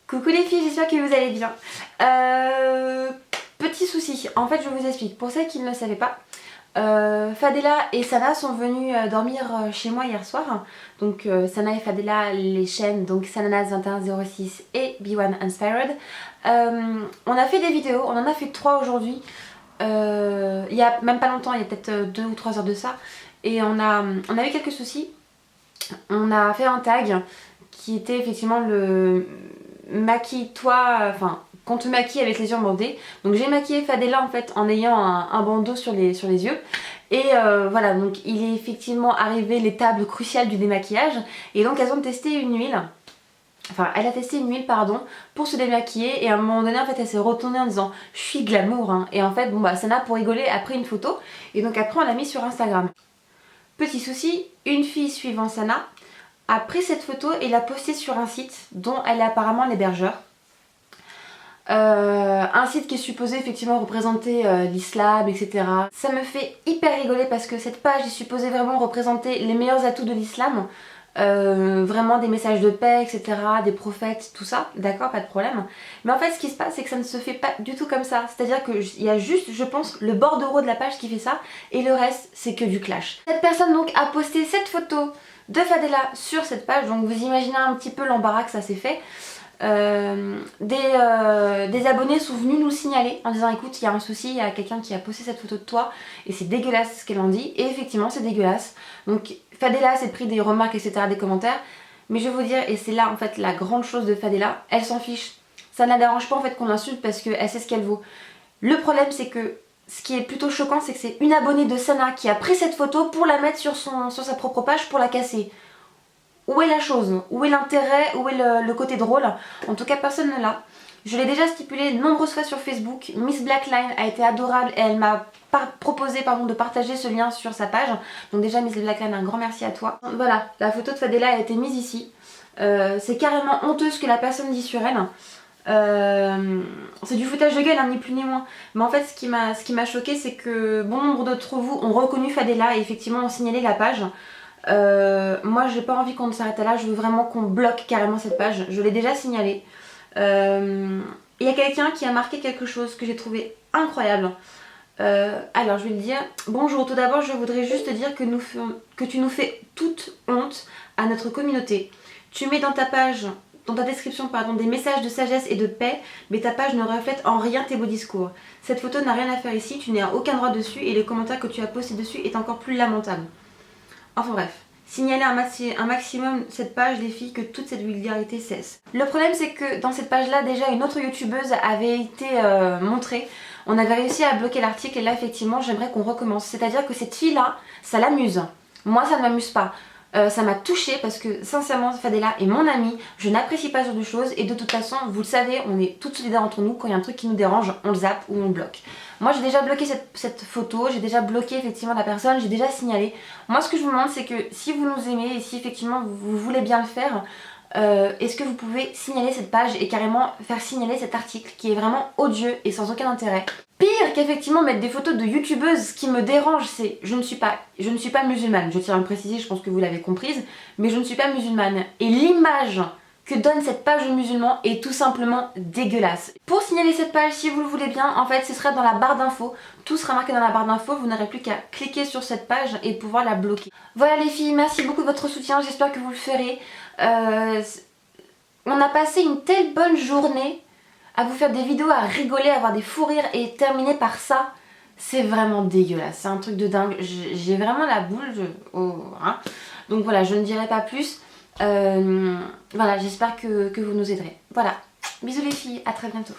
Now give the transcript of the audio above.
Coucou les filles, j'espère que vous allez bien. Petit souci, en fait je vous explique. Pour celles qui ne le savaient pas, Fadela et Sana sont venues dormir chez moi hier soir. Donc Sana et Fadela, les chaînes, donc Sananas2106 et B1 Inspired. On a fait des vidéos, on en a fait 3 aujourd'hui. Il y a même pas longtemps, il y a peut-être 2 ou 3 heures de ça. Et on a eu quelques soucis. On a fait un tag qui était effectivement le maquille-toi, enfin qu'on te maquille avec les yeux bandés. Donc j'ai maquillé Fadela en fait en ayant un bandeau sur les yeux. Et voilà, donc il est effectivement arrivé l'étape cruciale du démaquillage. Et donc elles ont testé une huile. Enfin, elle a testé une huile, pardon, pour se démaquiller. Et à un moment donné, en fait, elle s'est retournée en disant « Je suis glamour hein. ». Et en fait, bon bah, Sana, pour rigoler, a pris une photo. Et donc après, on l'a mis sur Instagram. Petit souci, une fille suivant Sana a pris cette photo et l'a postée sur un site dont elle est apparemment l'hébergeur. Un site qui est supposé effectivement représenter l'islam, etc. Ça me fait hyper rigoler parce que cette page est supposée vraiment représenter les meilleurs atouts de l'islam. Vraiment des messages de paix, etc. Des prophètes, tout ça, d'accord, pas de problème. Mais en fait ce qui se passe c'est que ça ne se fait pas du tout comme ça. C'est-à-dire qu'il y a juste, je pense, le bordereau de la page qui fait ça et le reste c'est que du clash. Cette personne donc a posté cette photo de Fadela sur cette page, donc vous imaginez un petit peu l'embarras que ça s'est fait. Des abonnés sont venus nous le signaler en disant écoute il y a un souci, il y a quelqu'un qui a posté cette photo de toi et c'est dégueulasse ce qu'elle en dit, et effectivement c'est dégueulasse. Donc Fadela s'est pris des remarques, etc., des commentaires, mais je vais vous dire, et c'est là en fait la grande chose de Fadela, elle s'en fiche. Ça ne la dérange pas en fait qu'on l'insulte parce qu'elle sait ce qu'elle vaut. Le problème c'est que ce qui est plutôt choquant c'est que c'est une abonnée de Sana qui a pris cette photo pour la mettre sur sa propre page pour la casser. Où est la chose? Où est l'intérêt? Où est le côté drôle? En tout cas personne ne l'a. Je l'ai déjà stipulé de nombreuses fois sur Facebook. Miss Blackline a été adorable et elle m'a proposé de partager ce lien sur sa page. Donc déjà Miss Blackline, un grand merci à toi. Voilà, la photo de Fadela a été mise ici. C'est carrément honteux ce que la personne dit sur elle. C'est du foutage de gueule, hein, ni plus ni moins. Mais en fait ce qui m'a choqué c'est que bon nombre d'entre vous ont reconnu Fadela et effectivement ont signalé la page. Moi j'ai pas envie qu'on s'arrête là, je veux vraiment qu'on bloque carrément cette page. Je l'ai déjà signalé. Il y a quelqu'un qui a marqué quelque chose que j'ai trouvé incroyable. Alors je vais le dire. Bonjour, tout d'abord je voudrais juste te dire que tu nous fais toute honte à notre communauté. Tu mets dans ta page, dans ta description pardon, des messages de sagesse et de paix, mais ta page ne reflète en rien tes beaux discours. Cette photo n'a rien à faire ici, tu n'as aucun droit dessus et les commentaires que tu as postés dessus est encore plus lamentable. Enfin bref, signalez un maximum cette page les filles, que toute cette vulgarité cesse. Le problème c'est que dans cette page là déjà une autre youtubeuse avait été montrée. On avait réussi à bloquer l'article et là effectivement j'aimerais qu'on recommence. C'est-à-dire que cette fille là, ça l'amuse. Moi ça ne m'amuse pas. Ça m'a touchée parce que sincèrement Fadela est mon amie, je n'apprécie pas ce genre de choses et de toute façon vous le savez, on est toutes solidaires entre nous, quand il y a un truc qui nous dérange on le zappe ou on le bloque. Moi j'ai déjà bloqué cette photo, j'ai déjà bloqué effectivement la personne, j'ai déjà signalé. Moi ce que je vous demande c'est que si vous nous aimez et si effectivement vous voulez bien le faire, est-ce que vous pouvez signaler cette page et carrément faire signaler cet article qui est vraiment odieux et sans aucun intérêt. Pire qu'effectivement mettre des photos de youtubeuses, ce qui me dérange c'est je ne suis pas musulmane, je tiens à le préciser, je pense que vous l'avez comprise, mais je ne suis pas musulmane et l'image que donne cette page de musulman est tout simplement dégueulasse. Pour signaler cette page, si vous le voulez bien, en fait ce sera dans la barre d'infos, tout sera marqué dans la barre d'infos, vous n'aurez plus qu'à cliquer sur cette page et pouvoir la bloquer. Voilà les filles, merci beaucoup de votre soutien, j'espère que vous le ferez. On a passé une telle bonne journée à vous faire des vidéos, à rigoler, à avoir des fous rires et terminer par ça, c'est vraiment dégueulasse, c'est un truc de dingue, j'ai vraiment la boule, hein. Donc voilà, je ne dirai pas plus. Voilà, j'espère que vous nous aiderez. Voilà, bisous les filles, à très bientôt.